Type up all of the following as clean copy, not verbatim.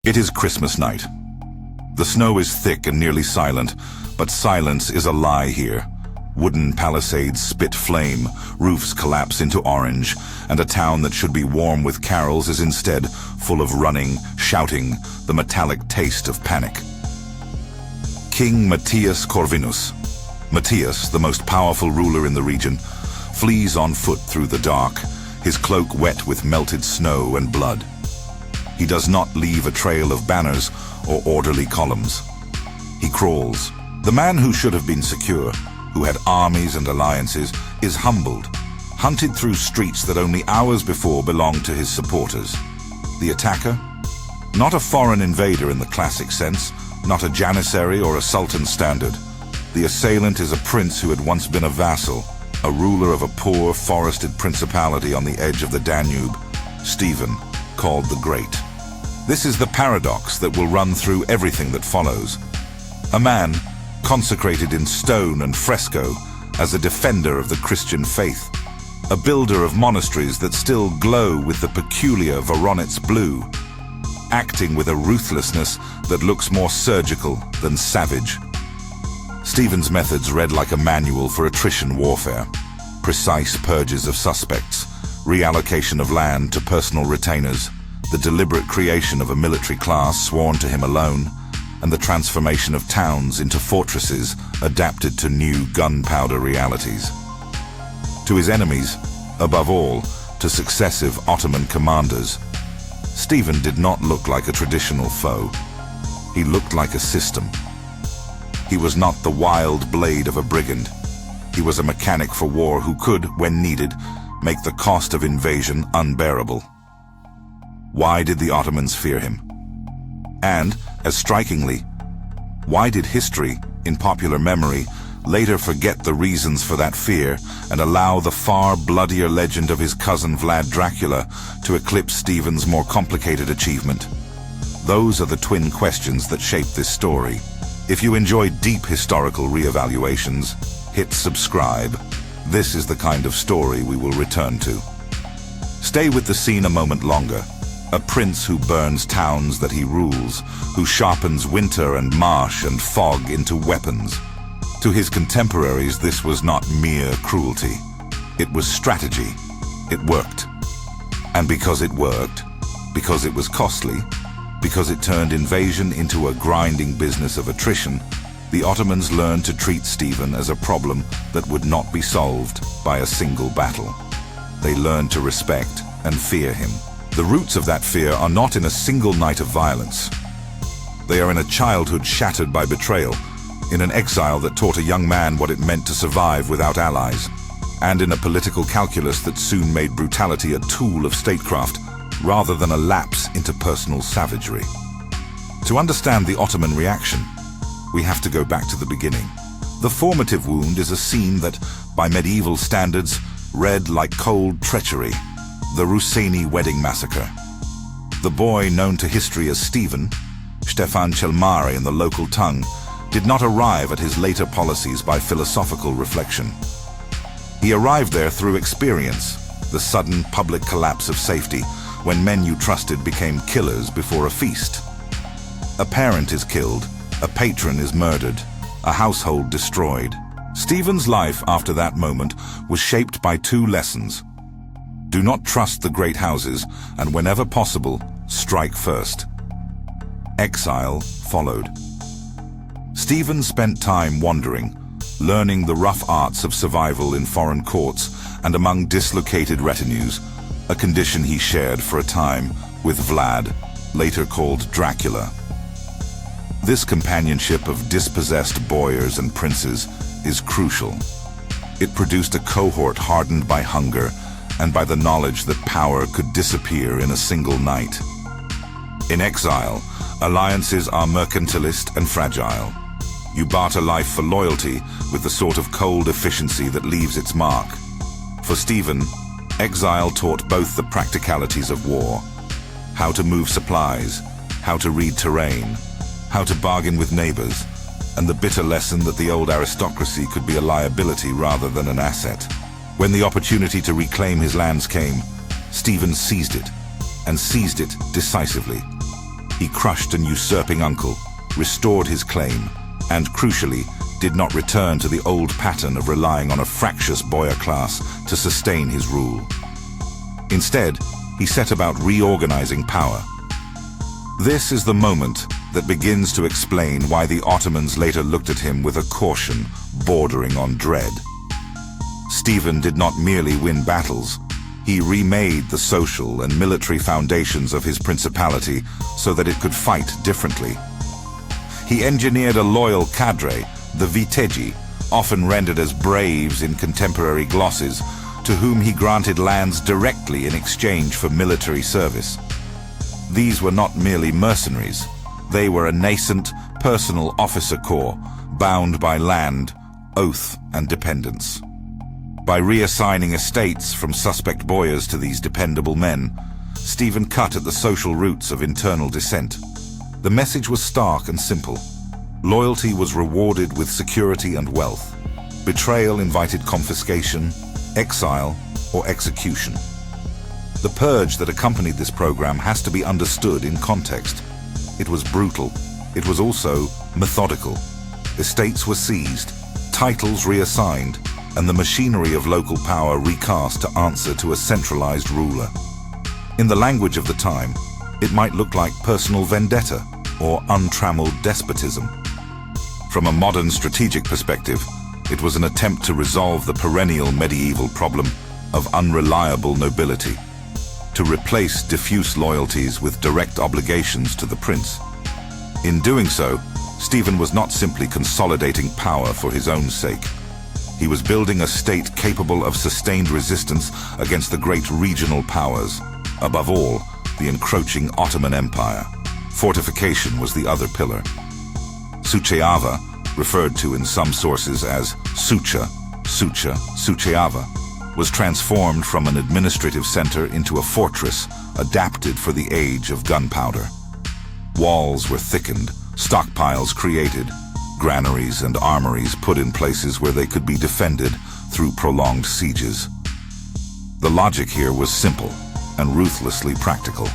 It is Christmas night. The snow is thick and nearly silent, but silence is a lie here. Wooden palisades spit flame, roofs collapse into orange, and a town that should be warm with carols is instead full of running, shouting, the metallic taste of panic. King Matias Corvinus, Matias, the most powerful ruler in the region, flees on foot through the dark, his cloak wet with melted snow and blood. He does not leave a trail of banners or orderly columns. He crawls. The man who should have been secure, who had armies and alliances, is humbled, hunted through streets that only hours before belonged to his supporters. The attacker? Not a foreign invader in the classic sense, not a janissary or a sultan standard. The assailant is a prince who had once been a vassal, a ruler of a poor, forested principality on the edge of the Danube, Stephen, called the Great. This is the paradox that will run through everything that follows. A man consecrated in stone and fresco as a defender of the Christian faith, a builder of monasteries that still glow with the peculiar Voronezh blue, acting with a ruthlessness that looks more surgical than savage. Stephen's methods read like a manual for attrition warfare, precise purges of suspects, reallocation of land to personal retainers, the deliberate creation of a military class sworn to him alone, and the transformation of towns into fortresses adapted to new gunpowder realities. To his enemies, above all, to successive Ottoman commanders, Stephen did not look like a traditional foe. He looked like a system. He was not the wild blade of a brigand. He was a mechanic for war who could, when needed, make the cost of invasion unbearable. Why did the Ottomans fear him? And, as strikingly, why did history, in popular memory, later forget the reasons for that fear and allow the far bloodier legend of his cousin Vlad Dracula to eclipse Stephen's more complicated achievement? Those are the twin questions that shape this story. If you enjoy deep historical re-evaluations, hit subscribe. This is the kind of story we will return to. Stay with the scene a moment longer. A prince who burns towns that he rules, who sharpens winter and marsh and fog into weapons. To his contemporaries, this was not mere cruelty. It was strategy. It worked. And because it worked, because it was costly, because it turned invasion into a grinding business of attrition, the Ottomans learned to treat Stephen as a problem that would not be solved by a single battle. They learned to respect and fear him. The roots of that fear are not in a single night of violence. They are in a childhood shattered by betrayal, in an exile that taught a young man what it meant to survive without allies, and in a political calculus that soon made brutality a tool of statecraft, rather than a lapse into personal savagery. To understand the Ottoman reaction, we have to go back to the beginning. The formative wound is a scene that, by medieval standards, read like cold treachery. The Ruseni wedding massacre. The boy known to history as Stephen, Stefan Celmare in the local tongue, did not arrive at his later policies by philosophical reflection. He arrived there through experience, the sudden public collapse of safety, when men you trusted became killers before a feast. A parent is killed, a patron is murdered, a household destroyed. Stephen's life after that moment was shaped by two lessons. Do not trust the great houses, and whenever possible, strike first. Exile followed. Stephen spent time wandering, learning the rough arts of survival in foreign courts and among dislocated retinues, a condition he shared for a time with Vlad, later called Dracula. This companionship of dispossessed boyars and princes is crucial. It produced a cohort hardened by hunger and by the knowledge that power could disappear in a single night. In exile, alliances are mercantilist and fragile. You barter life for loyalty with the sort of cold efficiency that leaves its mark. For Stephen, exile taught both the practicalities of war, how to move supplies, how to read terrain, how to bargain with neighbors, and the bitter lesson that the old aristocracy could be a liability rather than an asset. When the opportunity to reclaim his lands came, Stephen seized it, and seized it decisively. He crushed an usurping uncle, restored his claim, and, crucially, did not return to the old pattern of relying on a fractious boyar class to sustain his rule. Instead, he set about reorganizing power. This is the moment that begins to explain why the Ottomans later looked at him with a caution bordering on dread. Stephen did not merely win battles. He remade the social and military foundations of his principality so that it could fight differently. He engineered a loyal cadre, the vitegi, often rendered as braves in contemporary glosses, to whom he granted lands directly in exchange for military service. These were not merely mercenaries. They were a nascent, personal officer corps, bound by land, oath, and dependence. By reassigning estates from suspect boyars to these dependable men, Stephen cut at the social roots of internal dissent. The message was stark and simple. Loyalty was rewarded with security and wealth. Betrayal invited confiscation, exile, or execution. The purge that accompanied this program has to be understood in context. It was brutal. It was also methodical. Estates were seized, titles reassigned, and the machinery of local power recast to answer to a centralized ruler. In the language of the time, it might look like personal vendetta or untrammeled despotism. From a modern strategic perspective, it was an attempt to resolve the perennial medieval problem of unreliable nobility, to replace diffuse loyalties with direct obligations to the prince. In doing so, Stephen was not simply consolidating power for his own sake. He was building a state capable of sustained resistance against the great regional powers, above all, the encroaching Ottoman Empire. Fortification was the other pillar. Suceava, referred to in some sources as Sucha, Suceava, was transformed from an administrative center into a fortress adapted for the age of gunpowder. Walls were thickened, stockpiles created, granaries and armories put in places where they could be defended through prolonged sieges. The logic here was simple and ruthlessly practical.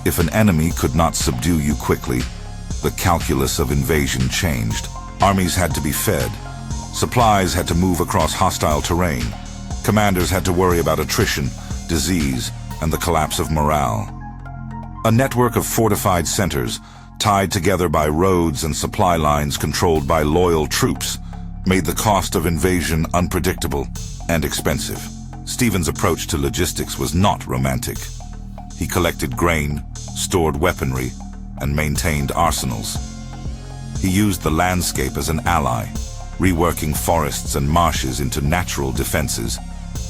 If an enemy could not subdue you quickly, the calculus of invasion changed. Armies had to be fed. Supplies had to move across hostile terrain. Commanders had to worry about attrition, disease, and the collapse of morale. A network of fortified centers, tied together by roads and supply lines controlled by loyal troops, made the cost of invasion unpredictable and expensive. Stephen's approach to logistics was not romantic. He collected grain, stored weaponry, and maintained arsenals. He used the landscape as an ally, reworking forests and marshes into natural defenses,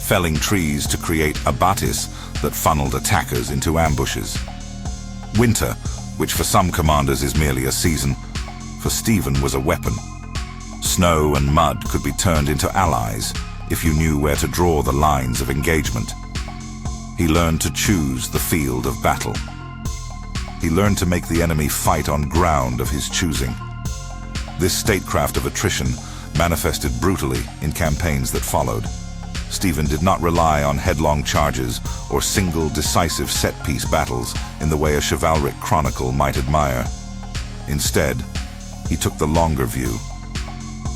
felling trees to create abatis that funneled attackers into ambushes. Winter, which for some commanders is merely a season, for Stephen was a weapon. Snow and mud could be turned into allies if you knew where to draw the lines of engagement. He learned to choose the field of battle. He learned to make the enemy fight on ground of his choosing. This statecraft of attrition manifested brutally in campaigns that followed. Stephen did not rely on headlong charges or single decisive set-piece battles in the way a chivalric chronicle might admire. Instead, he took the longer view.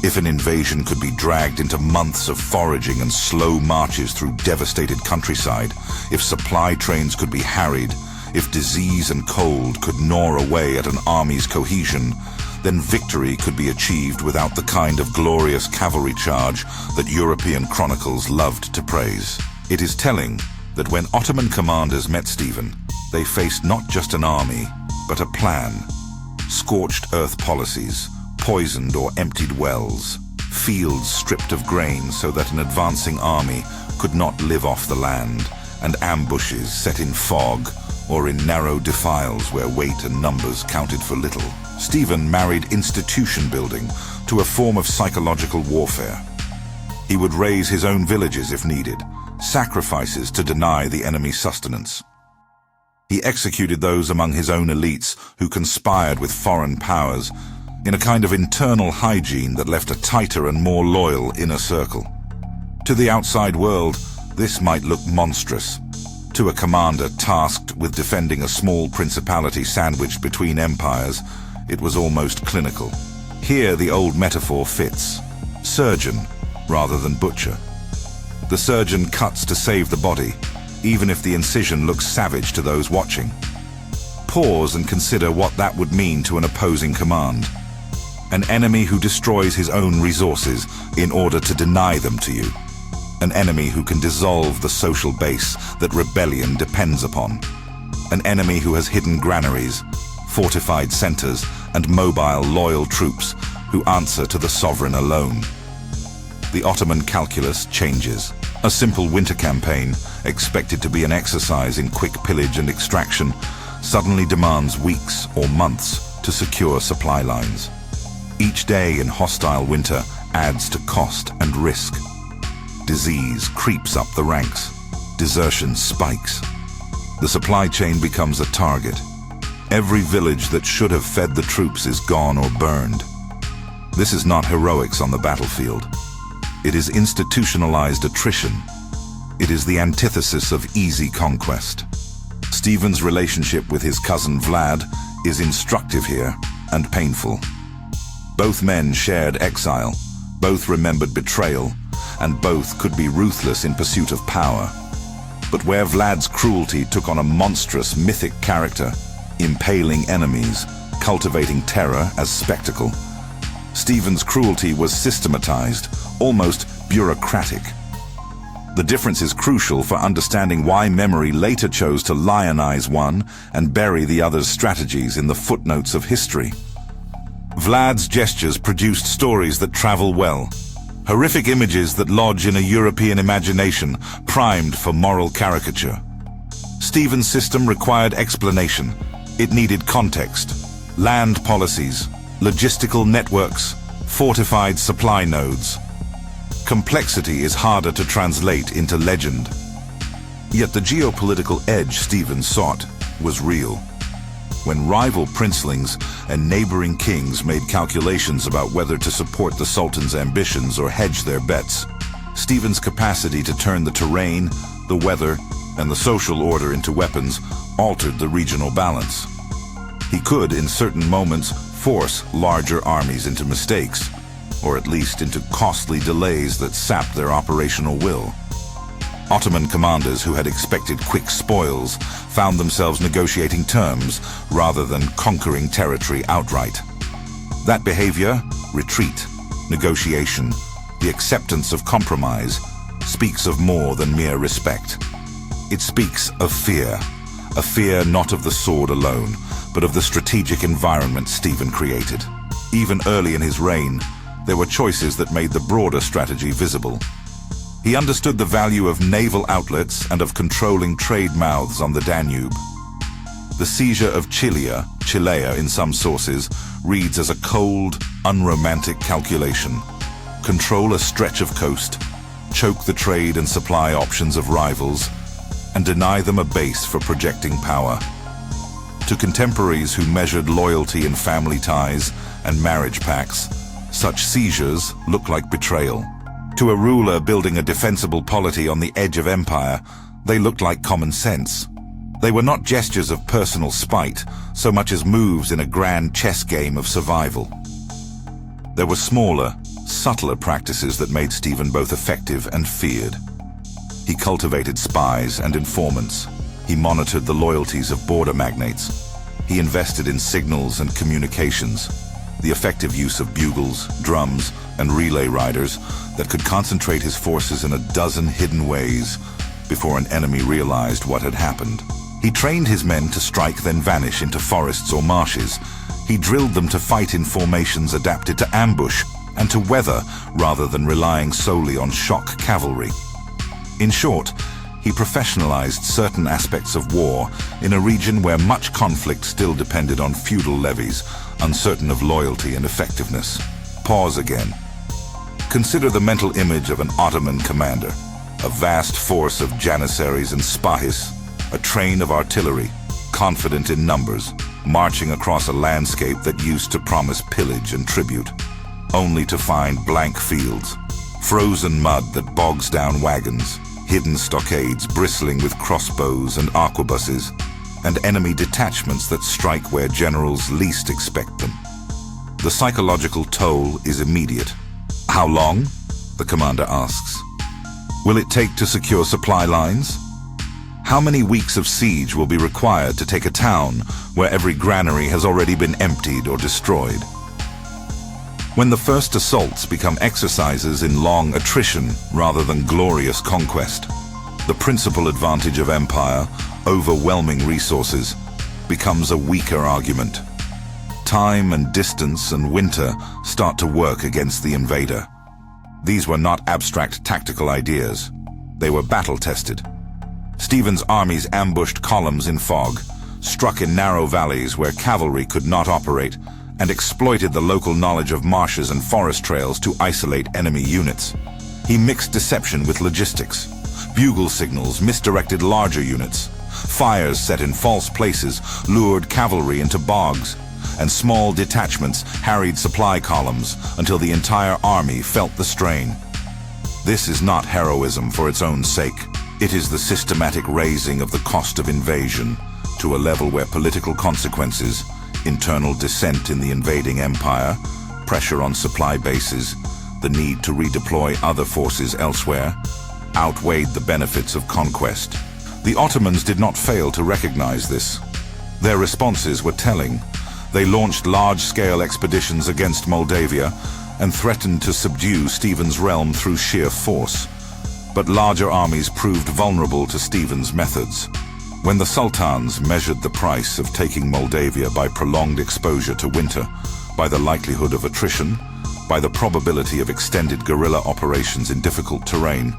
If an invasion could be dragged into months of foraging and slow marches through devastated countryside, if supply trains could be harried, if disease and cold could gnaw away at an army's cohesion, then victory could be achieved without the kind of glorious cavalry charge that European chronicles loved to praise. It is telling that when Ottoman commanders met Stephen, they faced not just an army, but a plan. Scorched earth policies, poisoned or emptied wells, fields stripped of grain so that an advancing army could not live off the land, and ambushes set in fog or in narrow defiles where weight and numbers counted for little. Stephen married institution building to a form of psychological warfare. He would raise his own villages if needed, sacrifices to deny the enemy sustenance. He executed those among his own elites who conspired with foreign powers in a kind of internal hygiene that left a tighter and more loyal inner circle. To the outside world, this might look monstrous. To a commander tasked with defending a small principality sandwiched between empires, it was almost clinical. Here the old metaphor fits. Surgeon rather than butcher. The surgeon cuts to save the body, even if the incision looks savage to those watching. Pause and consider what that would mean to an opposing command. An enemy who destroys his own resources in order to deny them to you. An enemy who can dissolve the social base that rebellion depends upon. An enemy who has hidden granaries, fortified centers, and mobile, loyal troops who answer to the sovereign alone. The Ottoman calculus changes. A simple winter campaign, expected to be an exercise in quick pillage and extraction, suddenly demands weeks or months to secure supply lines. Each day in hostile winter adds to cost and risk. Disease creeps up the ranks. Desertion spikes. The supply chain becomes a target. Every village that should have fed the troops is gone or burned. This is not heroics on the battlefield. It is institutionalized attrition. It is the antithesis of easy conquest. Stephen's relationship with his cousin Vlad is instructive here and painful. Both men shared exile, both remembered betrayal, and both could be ruthless in pursuit of power. But where Vlad's cruelty took on a monstrous mythic character, impaling enemies, cultivating terror as spectacle, Stephen's cruelty was systematized, almost bureaucratic. The difference is crucial for understanding why memory later chose to lionize one and bury the other's strategies in the footnotes of history. Vlad's gestures produced stories that travel well, horrific images that lodge in a European imagination primed for moral caricature. Stephen's system required explanation. It needed context, land policies, logistical networks, fortified supply nodes. Complexity is harder to translate into legend. Yet the geopolitical edge Stephen sought was real. When rival princelings and neighboring kings made calculations about whether to support the Sultan's ambitions or hedge their bets, Stephen's capacity to turn the terrain, the weather, and the social order into weapons altered the regional balance. He could, in certain moments, force larger armies into mistakes, or at least into costly delays that sapped their operational will. Ottoman commanders who had expected quick spoils found themselves negotiating terms rather than conquering territory outright. That behavior, retreat, negotiation, the acceptance of compromise, speaks of more than mere respect. It speaks of fear, a fear not of the sword alone, but of the strategic environment Stephen created. Even early in his reign, there were choices that made the broader strategy visible. He understood the value of naval outlets and of controlling trade mouths on the Danube. The seizure of Chilea in some sources, reads as a cold, unromantic calculation. Control a stretch of coast, choke the trade and supply options of rivals, and deny them a base for projecting power. To contemporaries who measured loyalty in family ties and marriage pacts, such seizures look like betrayal. To a ruler building a defensible polity on the edge of empire, they looked like common sense. They were not gestures of personal spite, so much as moves in a grand chess game of survival. There were smaller, subtler practices that made Stephen both effective and feared. He cultivated spies and informants. He monitored the loyalties of border magnates. He invested in signals and communications, the effective use of bugles, drums, and relay riders that could concentrate his forces in a dozen hidden ways before an enemy realized what had happened. He trained his men to strike then vanish into forests or marshes. He drilled them to fight in formations adapted to ambush and to weather rather than relying solely on shock cavalry. In short, he professionalized certain aspects of war in a region where much conflict still depended on feudal levies, uncertain of loyalty and effectiveness. Pause again. Consider the mental image of an Ottoman commander, a vast force of janissaries and spahis, a train of artillery, confident in numbers, marching across a landscape that used to promise pillage and tribute, only to find blank fields, frozen mud that bogs down wagons, hidden stockades bristling with crossbows and arquebuses, and enemy detachments that strike where generals least expect them. The psychological toll is immediate. How long? The commander asks. Will it take to secure supply lines? How many weeks of siege will be required to take a town where every granary has already been emptied or destroyed? When the first assaults become exercises in long attrition rather than glorious conquest, the principal advantage of empire, overwhelming resources, becomes a weaker argument. Time and distance and winter start to work against the invader. These were not abstract tactical ideas. They were battle-tested. Stephen's armies ambushed columns in fog, struck in narrow valleys where cavalry could not operate, and exploited the local knowledge of marshes and forest trails to isolate enemy units. He mixed deception with logistics. Bugle signals misdirected larger units. Fires set in false places lured cavalry into bogs, and small detachments harried supply columns until the entire army felt the strain. This is not heroism for its own sake. It is the systematic raising of the cost of invasion to a level where political consequences, internal dissent in the invading empire, pressure on supply bases, the need to redeploy other forces elsewhere, outweighed the benefits of conquest. The Ottomans did not fail to recognize this. Their responses were telling. They launched large-scale expeditions against Moldavia and threatened to subdue Stephen's realm through sheer force. But larger armies proved vulnerable to Stephen's methods. When the sultans measured the price of taking Moldavia by prolonged exposure to winter, by the likelihood of attrition, by the probability of extended guerrilla operations in difficult terrain,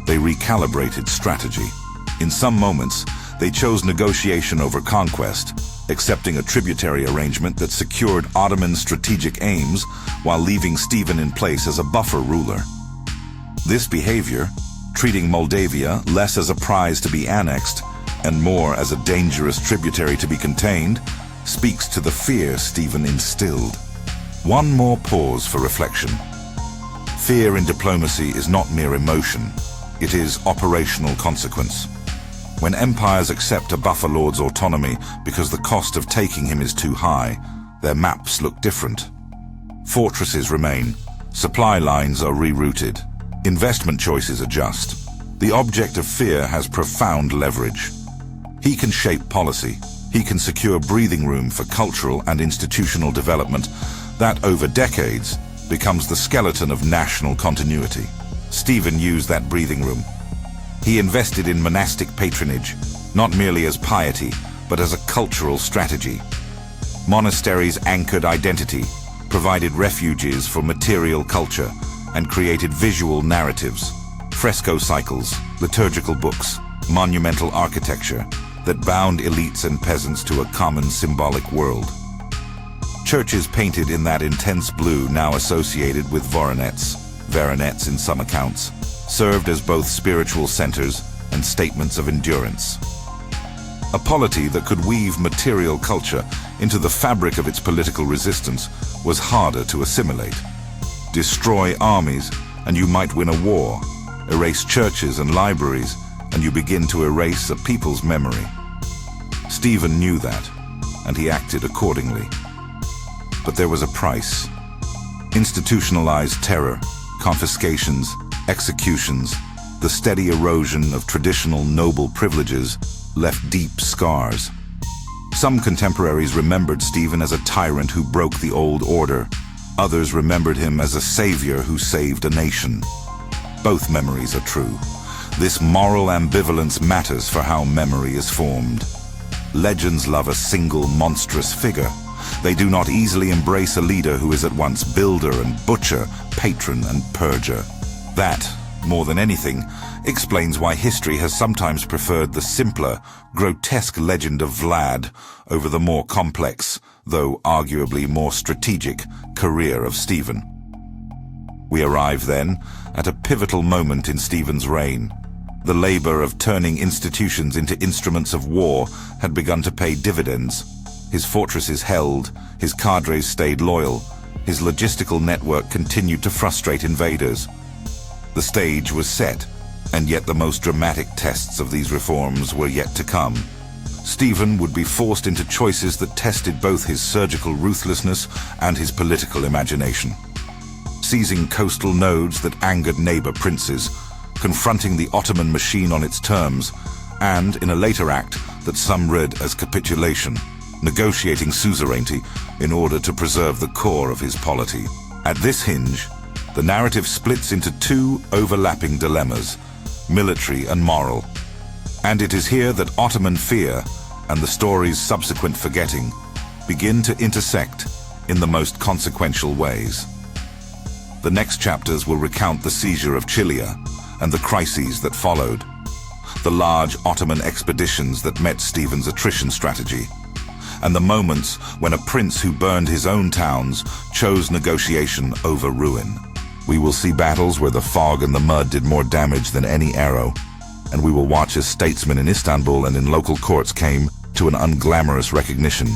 they recalibrated strategy. In some moments, they chose negotiation over conquest, accepting a tributary arrangement that secured Ottoman strategic aims while leaving Stephen in place as a buffer ruler. This behavior, treating Moldavia less as a prize to be annexed and more as a dangerous tributary to be contained, speaks to the fear Stephen instilled. One more pause for reflection. Fear in diplomacy is not mere emotion. It is operational consequence. When empires accept a buffer lord's autonomy because the cost of taking him is too high, their maps look different. Fortresses remain, supply lines are rerouted, investment choices adjust. The object of fear has profound leverage. He can shape policy. He can secure breathing room for cultural and institutional development that, over decades, becomes the skeleton of national continuity. Stephen used that breathing room. He invested in monastic patronage, not merely as piety, but as a cultural strategy. Monasteries anchored identity, provided refuges for material culture, and created visual narratives, fresco cycles, liturgical books, monumental architecture that bound elites and peasants to a common symbolic world. Churches painted in that intense blue, now associated with varonets in some accounts, served as both spiritual centers and statements of endurance. A polity that could weave material culture into the fabric of its political resistance was harder to assimilate. Destroy armies, and you might win a war. Erase churches and libraries, and you begin to erase a people's memory. Stephen knew that, and he acted accordingly. But there was a price. Institutionalized terror, confiscations, executions, the steady erosion of traditional noble privileges left deep scars. Some contemporaries remembered Stephen as a tyrant who broke the old order. Others remembered him as a savior who saved a nation. Both memories are true. This moral ambivalence matters for how memory is formed. Legends love a single monstrous figure. They do not easily embrace a leader who is at once builder and butcher, patron and purger. That, more than anything, explains why history has sometimes preferred the simpler, grotesque legend of Vlad over the more complex, though arguably more strategic, career of Stephen. We arrive, then, at a pivotal moment in Stephen's reign. The labor of turning institutions into instruments of war had begun to pay dividends. His fortresses held, his cadres stayed loyal, his logistical network continued to frustrate invaders. The stage was set. And yet the most dramatic tests of these reforms were yet to come. Stephen would be forced into choices that tested both his surgical ruthlessness and his political imagination. Seizing coastal nodes that angered neighbor princes, confronting the Ottoman machine on its terms, and, in a later act that some read as capitulation, negotiating suzerainty in order to preserve the core of his polity. At this hinge, the narrative splits into two overlapping dilemmas, military and moral. And it is here that Ottoman fear and the story's subsequent forgetting begin to intersect in the most consequential ways. The next chapters will recount the seizure of Chilia and the crises that followed, the large Ottoman expeditions that met Stephen's attrition strategy, and the moments when a prince who burned his own towns chose negotiation over ruin. We will see battles where the fog and the mud did more damage than any arrow, and we will watch as statesmen in Istanbul and in local courts came to an unglamorous recognition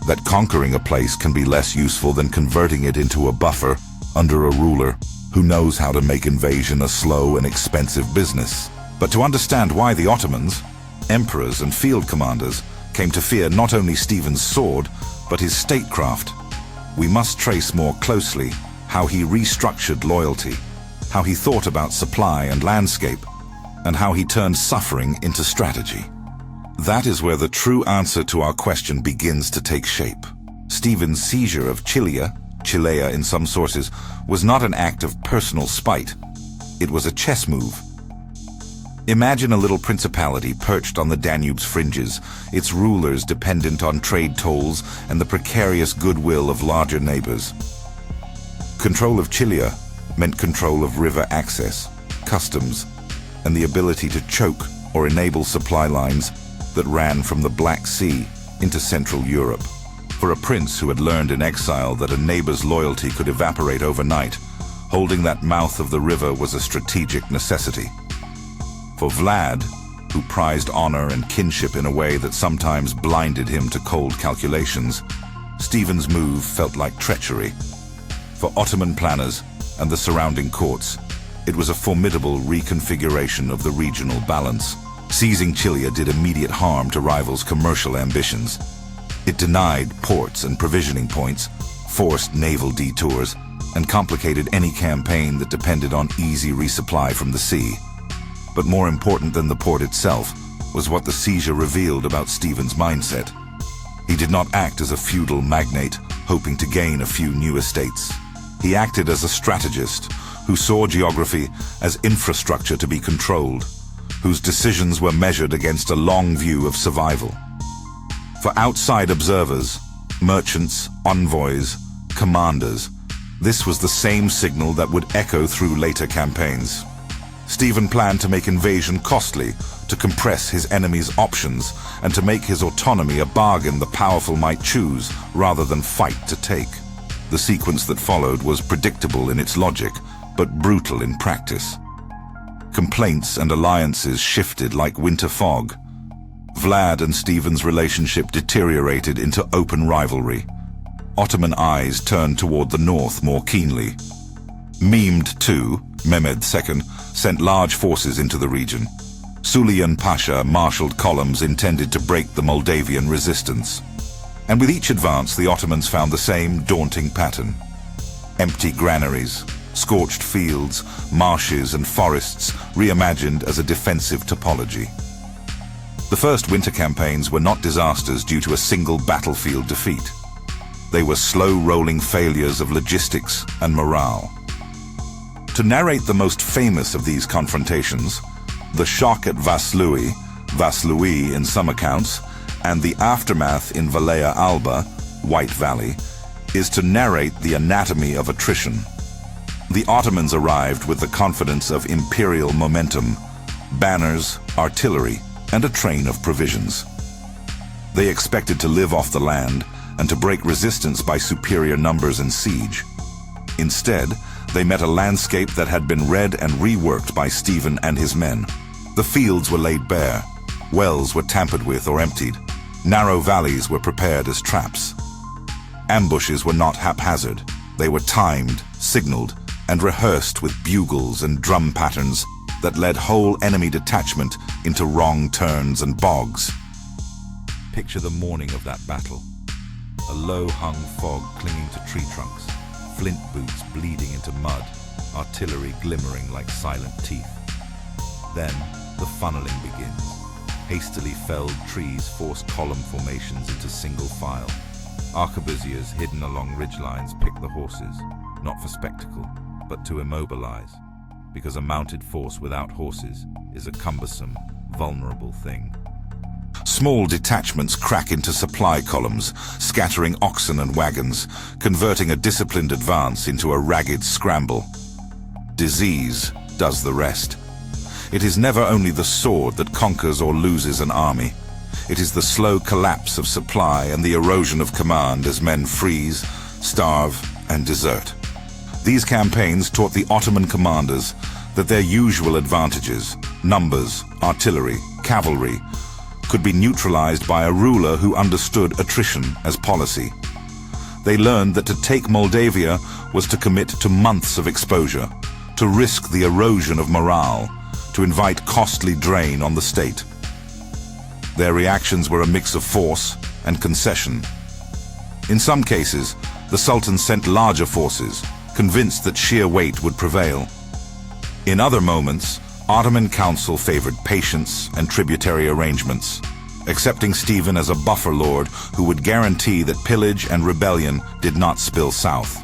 that conquering a place can be less useful than converting it into a buffer under a ruler who knows how to make invasion a slow and expensive business. But to understand why the Ottomans, emperors and field commanders, came to fear not only Stephen's sword, but his statecraft, we must trace more closely how he restructured loyalty, how he thought about supply and landscape, and how he turned suffering into strategy. That is where the true answer to our question begins to take shape. Stephen's seizure of Chilea in some sources, was not an act of personal spite. It was a chess move. Imagine a little principality perched on the Danube's fringes, its rulers dependent on trade tolls and the precarious goodwill of larger neighbors. Control of Chilea meant control of river access, customs, and the ability to choke or enable supply lines that ran from the Black Sea into Central Europe. For a prince who had learned in exile that a neighbor's loyalty could evaporate overnight, holding that mouth of the river was a strategic necessity. For Vlad, who prized honor and kinship in a way that sometimes blinded him to cold calculations, Stephen's move felt like treachery. For Ottoman planners and the surrounding courts, it was a formidable reconfiguration of the regional balance. Seizing Chilea did immediate harm to rivals' commercial ambitions. It denied ports and provisioning points, forced naval detours, and complicated any campaign that depended on easy resupply from the sea. But more important than the port itself was what the seizure revealed about Stephen's mindset. He did not act as a feudal magnate, hoping to gain a few new estates. He acted as a strategist who saw geography as infrastructure to be controlled, whose decisions were measured against a long view of survival. For outside observers, merchants, envoys, commanders, this was the same signal that would echo through later campaigns. Stephen planned to make invasion costly, to compress his enemy's options, and to make his autonomy a bargain the powerful might choose rather than fight to take. The sequence that followed was predictable in its logic, but brutal in practice. Complaints and alliances shifted like winter fog. Vlad and Stephen's relationship deteriorated into open rivalry. Ottoman eyes turned toward the north more keenly. Mehmed II, Mehmed II, sent large forces into the region. Sulian Pasha marshaled columns intended to break the Moldavian resistance. And with each advance, the Ottomans found the same daunting pattern. Empty granaries, scorched fields, marshes and forests reimagined as a defensive topology. The first winter campaigns were not disasters due to a single battlefield defeat. They were slow-rolling failures of logistics and morale. To narrate the most famous of these confrontations, the shock at Vaslui in some accounts, and the aftermath in Valea Alba, White Valley, is to narrate the anatomy of attrition. The Ottomans arrived with the confidence of imperial momentum, banners, artillery, and a train of provisions. They expected to live off the land and to break resistance by superior numbers and siege. Instead, they met a landscape that had been read and reworked by Stephen and his men. The fields were laid bare, wells were tampered with or emptied, narrow valleys were prepared as traps. Ambushes were not haphazard. They were timed, signaled, and rehearsed with bugles and drum patterns that led whole enemy detachment into wrong turns and bogs. Picture the morning of that battle. A low-hung fog clinging to tree trunks, flint boots bleeding into mud, artillery glimmering like silent teeth. Then, the funneling begins. Hastily felled trees force column formations into single file. Arquebusiers hidden along ridgelines pick the horses, not for spectacle, but to immobilize, because a mounted force without horses is a cumbersome, vulnerable thing. Small detachments crack into supply columns, scattering oxen and wagons, converting a disciplined advance into a ragged scramble. Disease does the rest. It is never only the sword that conquers or loses an army. It is the slow collapse of supply and the erosion of command as men freeze, starve, and desert. These campaigns taught the Ottoman commanders that their usual advantages, numbers, artillery, cavalry, could be neutralized by a ruler who understood attrition as policy. They learned that to take Moldavia was to commit to months of exposure, to risk the erosion of morale, to invite costly drain on the state. Their reactions were a mix of force and concession. In some cases, the Sultan sent larger forces, convinced that sheer weight would prevail. In other moments, Ottoman council favored patience and tributary arrangements, accepting Stephen as a buffer lord who would guarantee that pillage and rebellion did not spill south.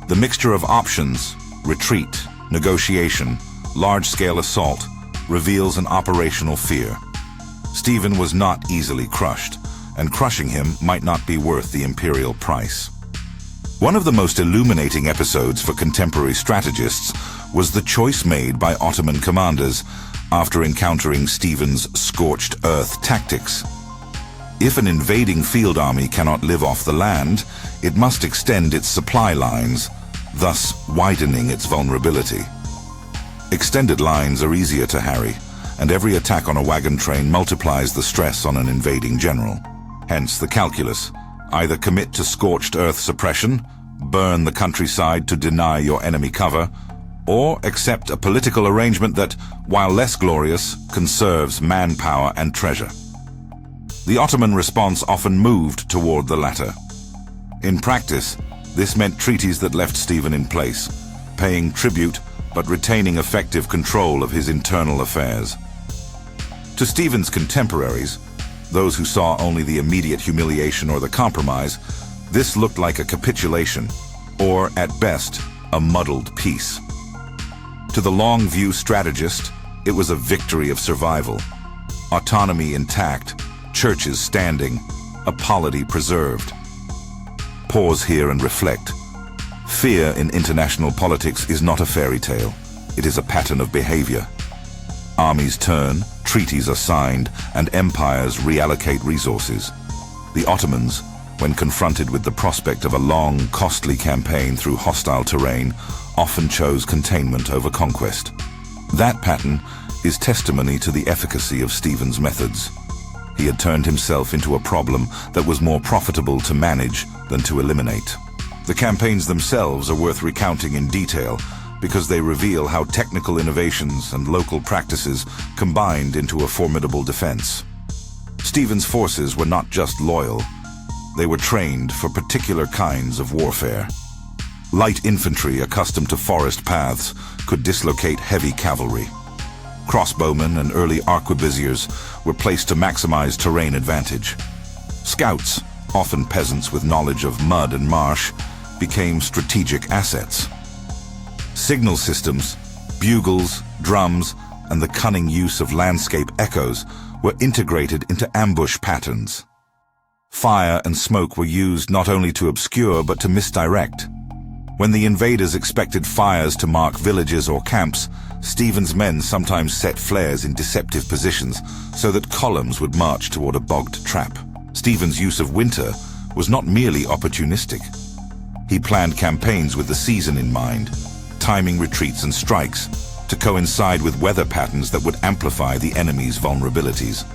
The mixture of options, retreat, negotiation, large-scale assault, reveals an operational fear. Stephen was not easily crushed, and crushing him might not be worth the imperial price. One of the most illuminating episodes for contemporary strategists was the choice made by Ottoman commanders after encountering Stephen's scorched earth tactics. If an invading field army cannot live off the land, it must extend its supply lines, thus widening its vulnerability. Extended lines are easier to harry, and every attack on a wagon train multiplies the stress on an invading general. Hence the calculus: either commit to scorched earth suppression, burn the countryside to deny your enemy cover, or accept a political arrangement that, while less glorious, conserves manpower and treasure. The Ottoman response often moved toward the latter. In practice, this meant treaties that left Stephen in place, paying tribute but retaining effective control of his internal affairs. To Stephen's contemporaries, those who saw only the immediate humiliation or the compromise, this looked like a capitulation, or at best, a muddled peace. To the long-view strategist, it was a victory of survival. Autonomy intact, churches standing, a polity preserved. Pause here and reflect. Fear in international politics is not a fairy tale. It is a pattern of behavior. Armies turn, treaties are signed, and empires reallocate resources. The Ottomans, when confronted with the prospect of a long, costly campaign through hostile terrain, often chose containment over conquest. That pattern is testimony to the efficacy of Stephen's methods. He had turned himself into a problem that was more profitable to manage than to eliminate. The campaigns themselves are worth recounting in detail because they reveal how technical innovations and local practices combined into a formidable defense. Stephen's forces were not just loyal, they were trained for particular kinds of warfare. Light infantry accustomed to forest paths could dislocate heavy cavalry. Crossbowmen and early arquebusiers were placed to maximize terrain advantage. Scouts, often peasants with knowledge of mud and marsh, became strategic assets. Signal systems, bugles, drums, and the cunning use of landscape echoes were integrated into ambush patterns. Fire and smoke were used not only to obscure but to misdirect. When the invaders expected fires to mark villages or camps, Stephen's men sometimes set flares in deceptive positions so that columns would march toward a bogged trap. Stephen's use of winter was not merely opportunistic. He planned campaigns with the season in mind, timing retreats and strikes to coincide with weather patterns that would amplify the enemy's vulnerabilities.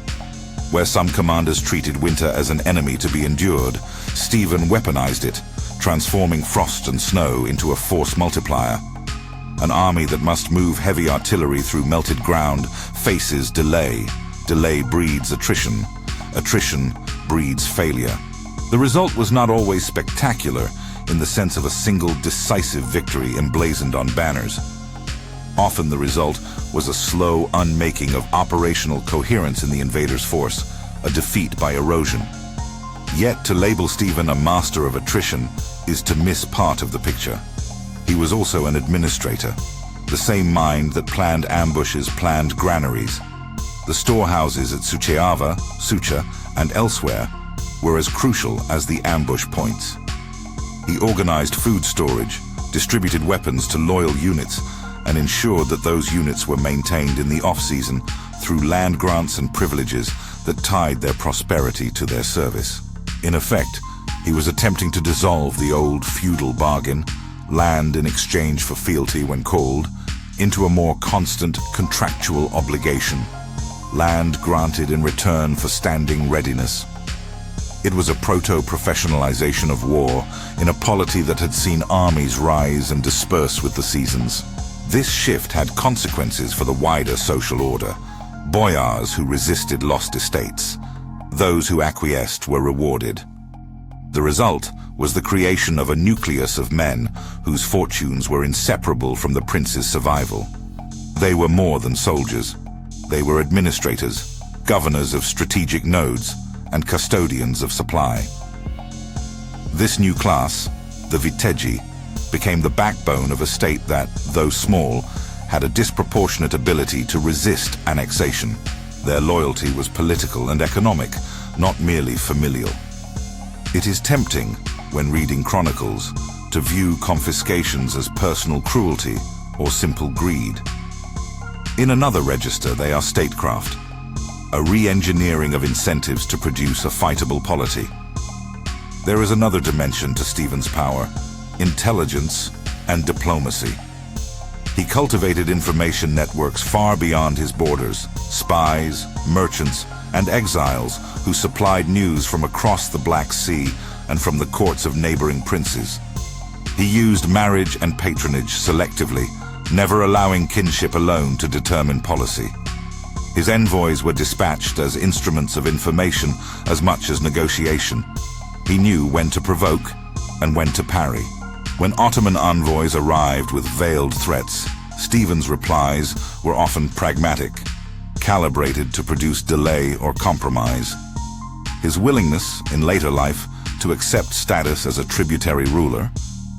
Where some commanders treated winter as an enemy to be endured, Stephen weaponized it, transforming frost and snow into a force multiplier. An army that must move heavy artillery through melted ground faces delay. Delay breeds attrition. Attrition breeds failure. The result was not always spectacular in the sense of a single decisive victory emblazoned on banners. Often the result was a slow unmaking of operational coherence in the invader's force, a defeat by erosion. Yet to label Stephen a master of attrition is to miss part of the picture. He was also an administrator, the same mind that planned ambushes planned granaries. The storehouses at Suceava, Sucha, and elsewhere were as crucial as the ambush points. He organized food storage, distributed weapons to loyal units, and ensured that those units were maintained in the off-season through land grants and privileges that tied their prosperity to their service. In effect, he was attempting to dissolve the old feudal bargain, land in exchange for fealty when called, into a more constant contractual obligation, land granted in return for standing readiness. It was a proto-professionalization of war in a polity that had seen armies rise and disperse with the seasons. This shift had consequences for the wider social order. Boyars who resisted lost estates. Those who acquiesced were rewarded. The result was the creation of a nucleus of men whose fortunes were inseparable from the prince's survival. They were more than soldiers. They were administrators, governors of strategic nodes, and custodians of supply. This new class, the Vitegi, became the backbone of a state that, though small, had a disproportionate ability to resist annexation. Their loyalty was political and economic, not merely familial. It is tempting, when reading chronicles, to view confiscations as personal cruelty or simple greed. In another register, they are statecraft, a re-engineering of incentives to produce a fightable polity. There is another dimension to Stephen's power: intelligence and diplomacy. He cultivated information networks far beyond his borders, spies, merchants, and exiles who supplied news from across the Black Sea and from the courts of neighboring princes. He used marriage and patronage selectively, never allowing kinship alone to determine policy. His envoys were dispatched as instruments of information as much as negotiation. He knew when to provoke and when to parry. When Ottoman envoys arrived with veiled threats, Stephen's replies were often pragmatic, calibrated to produce delay or compromise. His willingness, in later life, to accept status as a tributary ruler,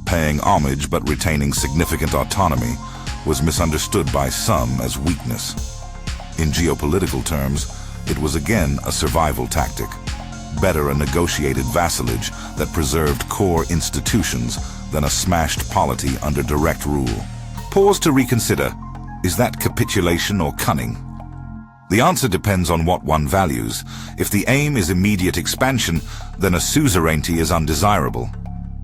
paying homage but retaining significant autonomy, was misunderstood by some as weakness. In geopolitical terms, it was again a survival tactic. Better a negotiated vassalage that preserved core institutions than a smashed polity under direct rule. Pause to reconsider. Is that capitulation or cunning? The answer depends on what one values. If the aim is immediate expansion, then a suzerainty is undesirable.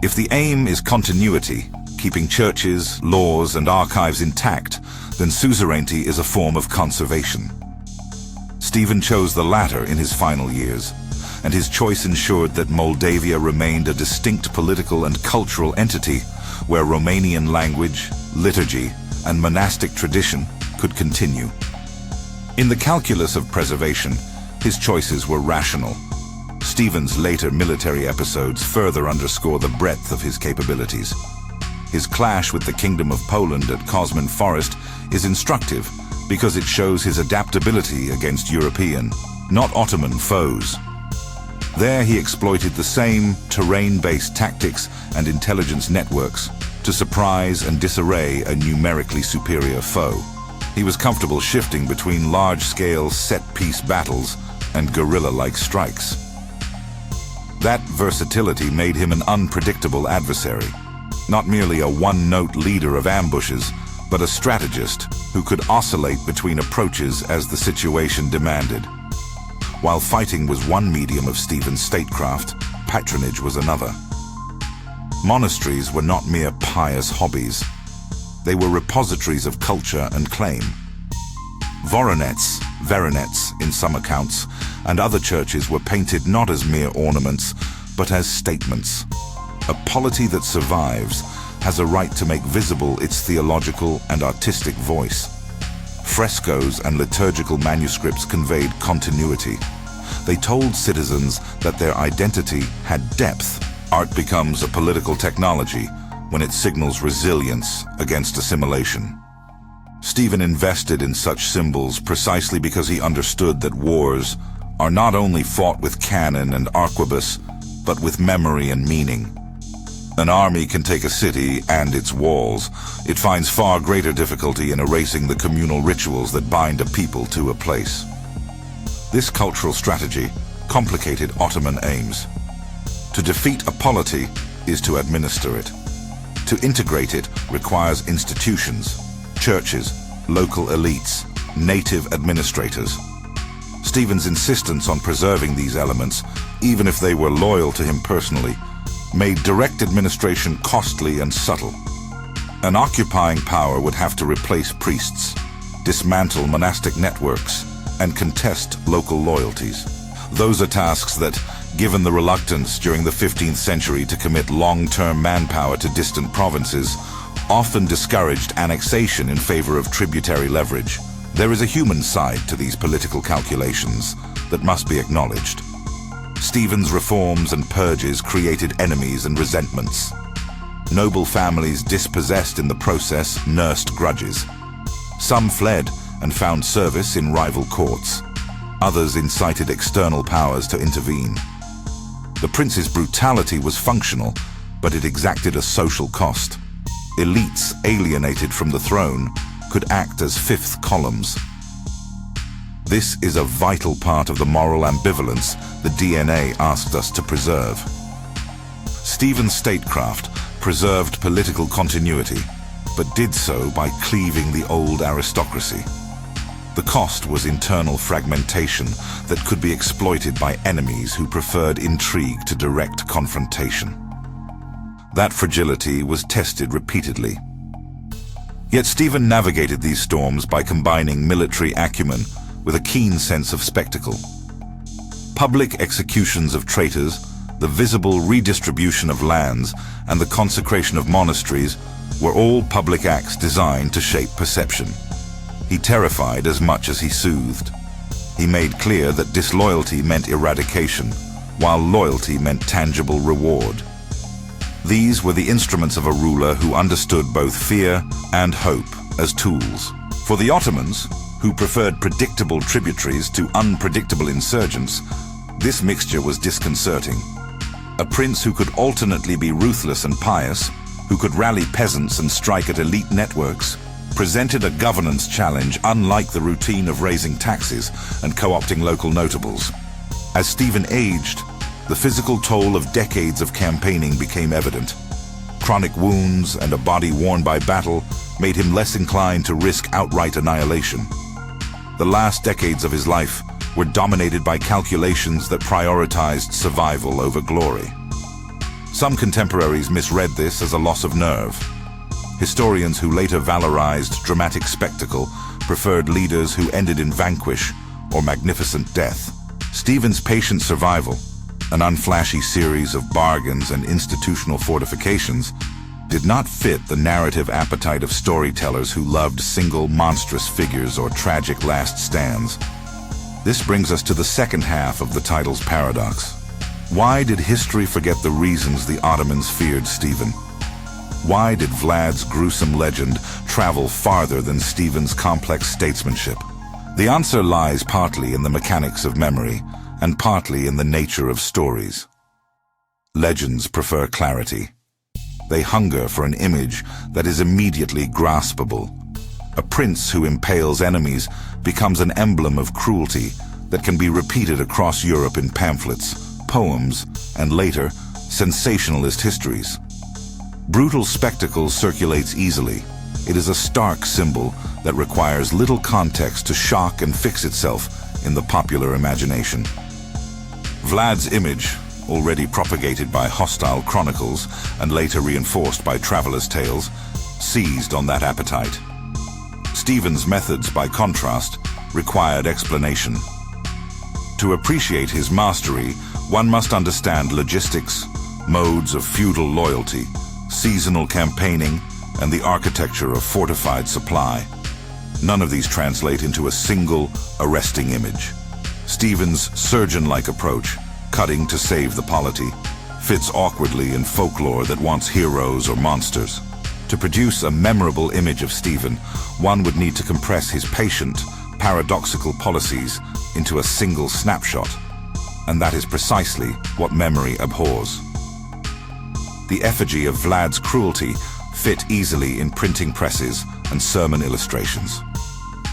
If the aim is continuity, keeping churches, laws, and archives intact, then suzerainty is a form of conservation. Stephen chose the latter in his final years, and his choice ensured that Moldavia remained a distinct political and cultural entity where Romanian language, liturgy, and monastic tradition could continue. In the calculus of preservation, his choices were rational. Stephen's later military episodes further underscore the breadth of his capabilities. His clash with the Kingdom of Poland at Kosmin Forest is instructive because it shows his adaptability against European, not Ottoman, foes. There he exploited the same terrain-based tactics and intelligence networks to surprise and disarray a numerically superior foe. He was comfortable shifting between large-scale set-piece battles and guerrilla-like strikes. That versatility made him an unpredictable adversary, not merely a one-note leader of ambushes, but a strategist who could oscillate between approaches as the situation demanded. While fighting was one medium of Stephen's statecraft, patronage was another. Monasteries were not mere pious hobbies. They were repositories of culture and claim. Veronets in some accounts, and other churches were painted not as mere ornaments, but as statements. A polity that survives has a right to make visible its theological and artistic voice. Frescoes and liturgical manuscripts conveyed continuity. They told citizens that their identity had depth. Art becomes a political technology when it signals resilience against assimilation. Stephen invested in such symbols precisely because he understood that wars are not only fought with cannon and arquebus, but with memory and meaning. An army can take a city and its walls. It finds far greater difficulty in erasing the communal rituals that bind a people to a place. This cultural strategy complicated Ottoman aims. To defeat a polity is to administer it. To integrate it requires institutions, churches, local elites, native administrators. Stephen's insistence on preserving these elements, even if they were loyal to him personally, made direct administration costly and subtle. An occupying power would have to replace priests, dismantle monastic networks, and contest local loyalties. Those are tasks that, given the reluctance during the 15th century to commit long-term manpower to distant provinces, often discouraged annexation in favor of tributary leverage. There is a human side to these political calculations that must be acknowledged. Stephen's reforms and purges created enemies and resentments. Noble families dispossessed in the process nursed grudges. Some fled and found service in rival courts. Others incited external powers to intervene. The prince's brutality was functional, but it exacted a social cost. Elites alienated from the throne could act as fifth columns. This is a vital part of the moral ambivalence the DNA asked us to preserve. Stephen's statecraft preserved political continuity, but did so by cleaving the old aristocracy. The cost was internal fragmentation that could be exploited by enemies who preferred intrigue to direct confrontation. That fragility was tested repeatedly. Yet Stephen navigated these storms by combining military acumen with a keen sense of spectacle. Public executions of traitors, the visible redistribution of lands, and the consecration of monasteries were all public acts designed to shape perception. He terrified as much as he soothed. He made clear that disloyalty meant eradication, while loyalty meant tangible reward. These were the instruments of a ruler who understood both fear and hope as tools. For the Ottomans, who preferred predictable tributaries to unpredictable insurgents, this mixture was disconcerting. A prince who could alternately be ruthless and pious, who could rally peasants and strike at elite networks, presented a governance challenge unlike the routine of raising taxes and co-opting local notables. As Stephen aged, the physical toll of decades of campaigning became evident. Chronic wounds and a body worn by battle made him less inclined to risk outright annihilation. The last decades of his life were dominated by calculations that prioritized survival over glory. Some contemporaries misread this as a loss of nerve. Historians who later valorized dramatic spectacle preferred leaders who ended in vanquish or magnificent death. Stephen's patient survival, an unflashy series of bargains and institutional fortifications, did not fit the narrative appetite of storytellers who loved single monstrous figures or tragic last stands. This brings us to the second half of the title's paradox. Why did history forget the reasons the Ottomans feared Stephen? Why did Vlad's gruesome legend travel farther than Stephen's complex statesmanship? The answer lies partly in the mechanics of memory, and partly in the nature of stories. Legends prefer clarity. They hunger for an image that is immediately graspable. A prince who impales enemies becomes an emblem of cruelty that can be repeated across Europe in pamphlets, poems, and later, sensationalist histories. Brutal spectacle circulates easily. It is a stark symbol that requires little context to shock and fix itself in the popular imagination. Vlad's image, already propagated by hostile chronicles and later reinforced by travelers' tales, seized on that appetite. Stephen's methods, by contrast, required explanation. To appreciate his mastery, one must understand logistics, modes of feudal loyalty, seasonal campaigning, and the architecture of fortified supply. None of these translate into a single, arresting image. Stephen's surgeon-like approach, cutting to save the polity, fits awkwardly in folklore that wants heroes or monsters. To produce a memorable image of Stephen, one would need to compress his patient, paradoxical policies into a single snapshot, and that is precisely what memory abhors. The effigy of Vlad's cruelty fit easily in printing presses and sermon illustrations.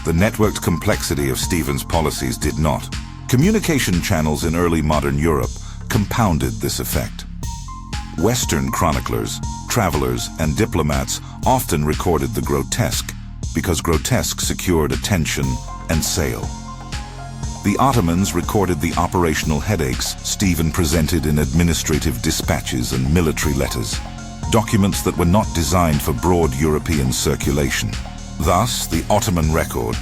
The networked complexity of Stephen's policies did not. Communication channels in early modern Europe compounded this effect. Western chroniclers, travelers, and diplomats often recorded the grotesque because grotesque secured attention and sale. The Ottomans recorded the operational headaches Stephen presented in administrative dispatches and military letters, documents that were not designed for broad European circulation. Thus, the Ottoman record,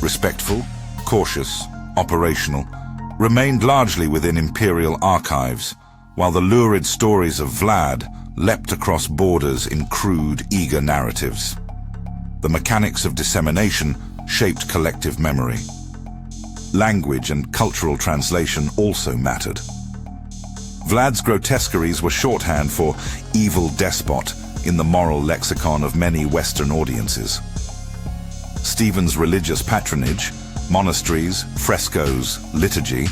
respectful, cautious, operational, remained largely within imperial archives, while the lurid stories of Vlad leapt across borders in crude, eager narratives. The mechanics of dissemination shaped collective memory. Language and cultural translation also mattered. Vlad's grotesqueries were shorthand for evil despot in the moral lexicon of many Western audiences. Stephen's religious patronage, monasteries, frescoes, liturgy,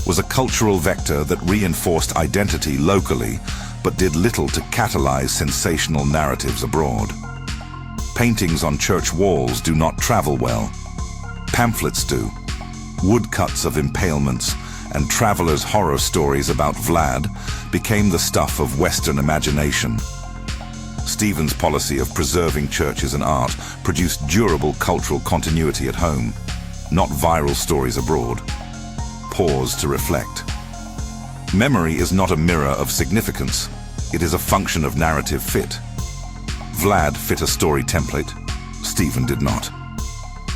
was a cultural vector that reinforced identity locally, but did little to catalyze sensational narratives abroad. Paintings on church walls do not travel well. Pamphlets do. Woodcuts of impalements and travelers' horror stories about Vlad became the stuff of Western imagination. Stephen's policy of preserving churches and art produced durable cultural continuity at home, not viral stories abroad. Pause to reflect. Memory is not a mirror of significance. It is a function of narrative fit. Vlad fit a story template. Stephen did not.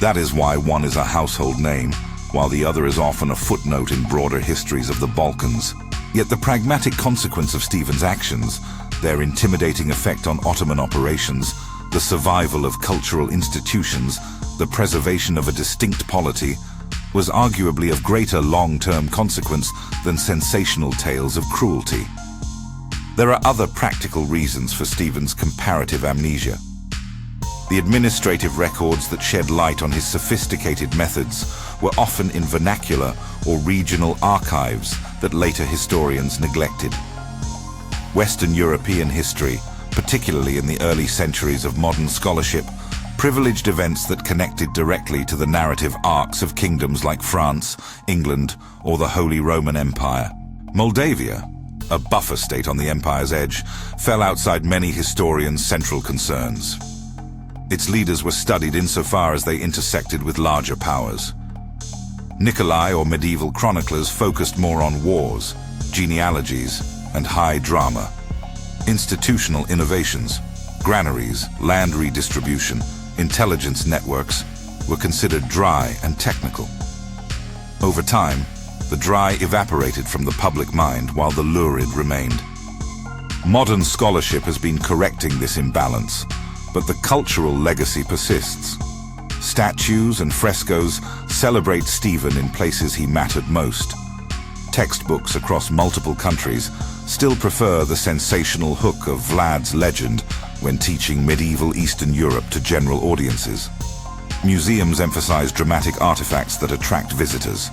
That is why one is a household name, while the other is often a footnote in broader histories of the Balkans. Yet the pragmatic consequence of Stephen's actions, their intimidating effect on Ottoman operations, the survival of cultural institutions, the preservation of a distinct polity, was arguably of greater long-term consequence than sensational tales of cruelty. There are other practical reasons for Stephen's comparative amnesia. The administrative records that shed light on his sophisticated methods were often in vernacular or regional archives that later historians neglected. Western European history, particularly in the early centuries of modern scholarship, privileged events that connected directly to the narrative arcs of kingdoms like France, England, or the Holy Roman Empire. Moldavia, a buffer state on the empire's edge, fell outside many historians' central concerns. Its leaders were studied insofar as they intersected with larger powers. Nikolai or medieval chroniclers focused more on wars, genealogies, and high drama. Institutional innovations, granaries, land redistribution, intelligence networks were considered dry and technical. Over time, the dry evaporated from the public mind while the lurid remained. Modern scholarship has been correcting this imbalance, but the cultural legacy persists. Statues and frescoes celebrate Stephen in places he mattered most. Textbooks across multiple countries still prefer the sensational hook of Vlad's legend when teaching medieval Eastern Europe to general audiences. Museums emphasize dramatic artifacts that attract visitors.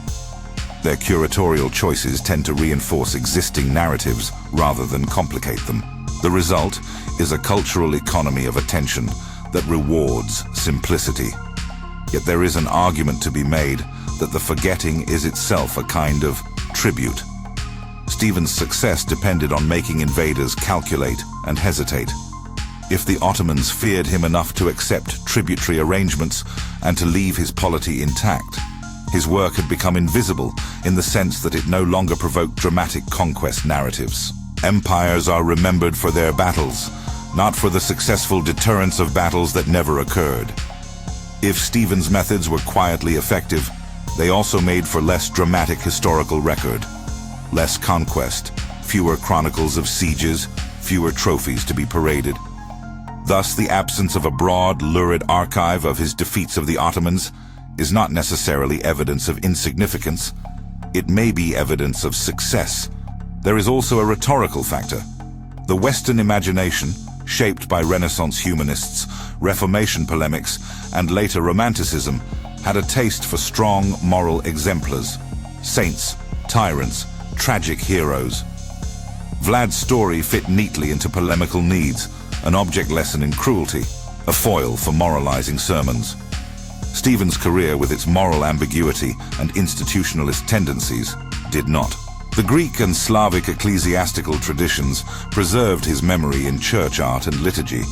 Their curatorial choices tend to reinforce existing narratives rather than complicate them. The result is a cultural economy of attention that rewards simplicity. Yet there is an argument to be made that the forgetting is itself a kind of tribute. Stephen's success depended on making invaders calculate and hesitate. If the Ottomans feared him enough to accept tributary arrangements and to leave his polity intact, his work had become invisible in the sense that it no longer provoked dramatic conquest narratives. Empires are remembered for their battles, not for the successful deterrence of battles that never occurred. If Stephen's methods were quietly effective, they also made for less dramatic historical record. Less conquest, fewer chronicles of sieges, fewer trophies to be paraded. Thus, the absence of a broad, lurid archive of his defeats of the Ottomans is not necessarily evidence of insignificance. It may be evidence of success. There is also a rhetorical factor. The Western imagination, shaped by Renaissance humanists, Reformation polemics, and later Romanticism, had a taste for strong moral exemplars, saints, tyrants, tragic heroes. Vlad's story fit neatly into polemical needs, an object lesson in cruelty, a foil for moralizing sermons. Stephen's career, with its moral ambiguity and institutionalist tendencies, did not. The Greek and Slavic ecclesiastical traditions preserved his memory in church art and liturgy,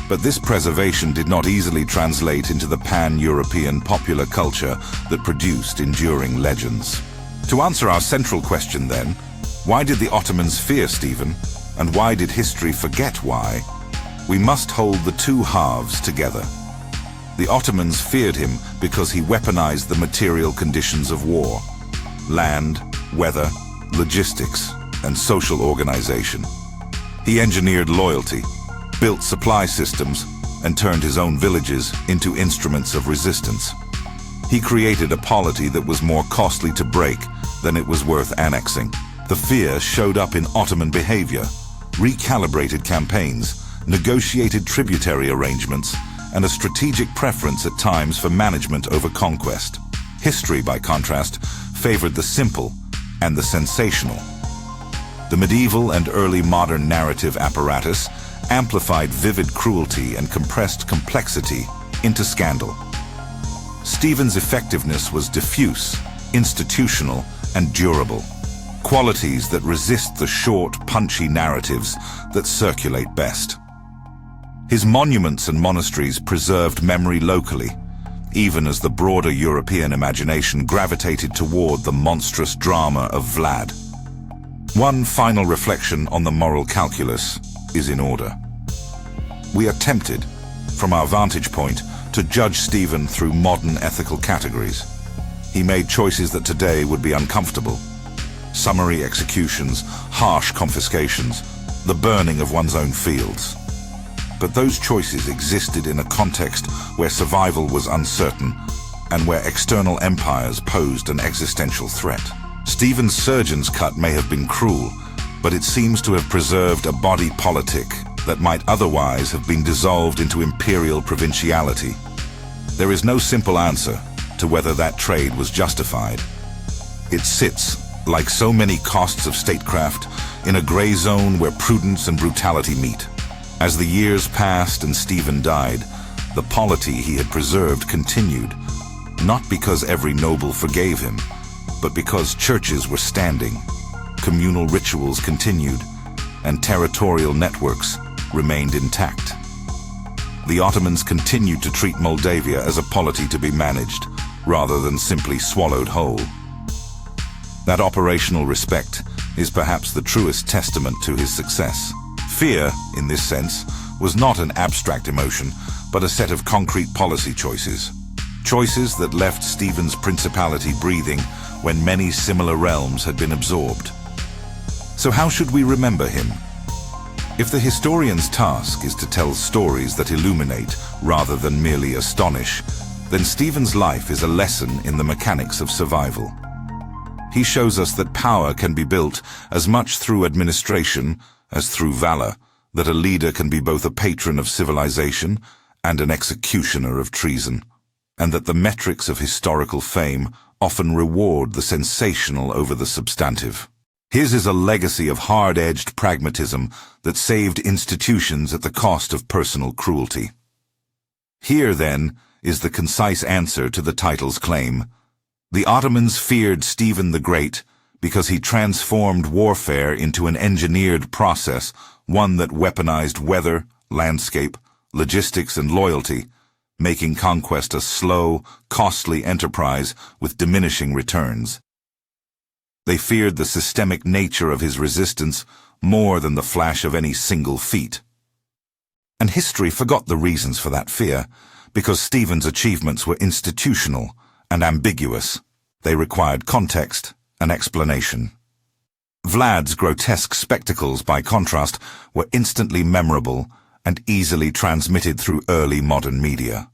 but this preservation did not easily translate into the pan-European popular culture that produced enduring legends. To answer our central question then, why did the Ottomans fear Stephen, and why did history forget why? We must hold the two halves together. The Ottomans feared him because he weaponized the material conditions of war: land, weather, logistics, and social organization. He engineered loyalty, built supply systems, and turned his own villages into instruments of resistance. He created a polity that was more costly to break than it was worth annexing. The fear showed up in Ottoman behavior: recalibrated campaigns, negotiated tributary arrangements, and a strategic preference at times for management over conquest. History, by contrast, favored the simple and the sensational. The medieval and early modern narrative apparatus amplified vivid cruelty and compressed complexity into scandal. Stephen's effectiveness was diffuse, institutional, and durable, qualities that resist the short, punchy narratives that circulate best. His monuments and monasteries preserved memory locally, even as the broader European imagination gravitated toward the monstrous drama of Vlad. One final reflection on the moral calculus is in order. We are tempted, from our vantage point, to judge Stephen through modern ethical categories. He made choices that today would be uncomfortable: summary executions, harsh confiscations, the burning of one's own fields. But those choices existed in a context where survival was uncertain and where external empires posed an existential threat. Stephen's surgeon's cut may have been cruel, but it seems to have preserved a body politic that might otherwise have been dissolved into imperial provinciality. There is no simple answer to whether that trade was justified. It sits, like so many costs of statecraft, in a gray zone where prudence and brutality meet. As the years passed and Stephen died, the polity he had preserved continued, not because every noble forgave him, but because churches were standing, communal rituals continued, and territorial networks remained intact. The Ottomans continued to treat Moldavia as a polity to be managed, rather than simply swallowed whole. That operational respect is perhaps the truest testament to his success. Fear, in this sense, was not an abstract emotion, but a set of concrete policy choices. Choices that left Stephen's principality breathing when many similar realms had been absorbed. So how should we remember him? If the historian's task is to tell stories that illuminate rather than merely astonish, then Stephen's life is a lesson in the mechanics of survival. He shows us that power can be built as much through administration as through valor, that a leader can be both a patron of civilization and an executioner of treason, and that the metrics of historical fame often reward the sensational over the substantive. His is a legacy of hard-edged pragmatism that saved institutions at the cost of personal cruelty. Here, then, is the concise answer to the title's claim. The Ottomans feared Stephen the Great because he transformed warfare into an engineered process, one that weaponized weather, landscape, logistics, and loyalty, making conquest a slow, costly enterprise with diminishing returns. They feared the systemic nature of his resistance more than the flash of any single feat. And history forgot the reasons for that fear, because Stephen's achievements were institutional and ambiguous. They required context and explanation. Vlad's grotesque spectacles, by contrast, were instantly memorable and easily transmitted through early modern media.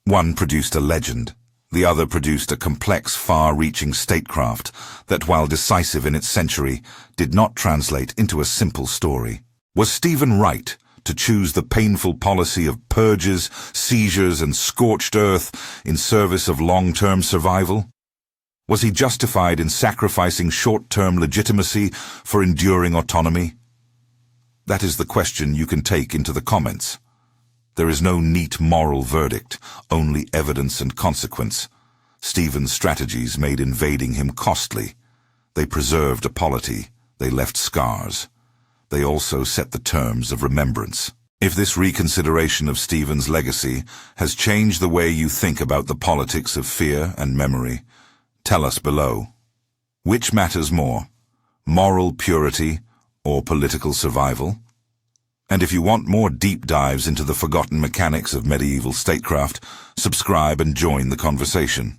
One produced a legend, the other produced a complex, far-reaching statecraft that, while decisive in its century, did not translate into a simple story. Was Stephen right to choose the painful policy of purges, seizures, and scorched earth in service of long-term survival? Was he justified in sacrificing short-term legitimacy for enduring autonomy? That is the question you can take into the comments. There is no neat moral verdict, only evidence and consequence. Stephen's strategies made invading him costly. They preserved a polity. They left scars. They also set the terms of remembrance. If this reconsideration of Stephen's legacy has changed the way you think about the politics of fear and memory, tell us below. Which matters more, moral purity or political survival? And if you want more deep dives into the forgotten mechanics of medieval statecraft, subscribe and join the conversation.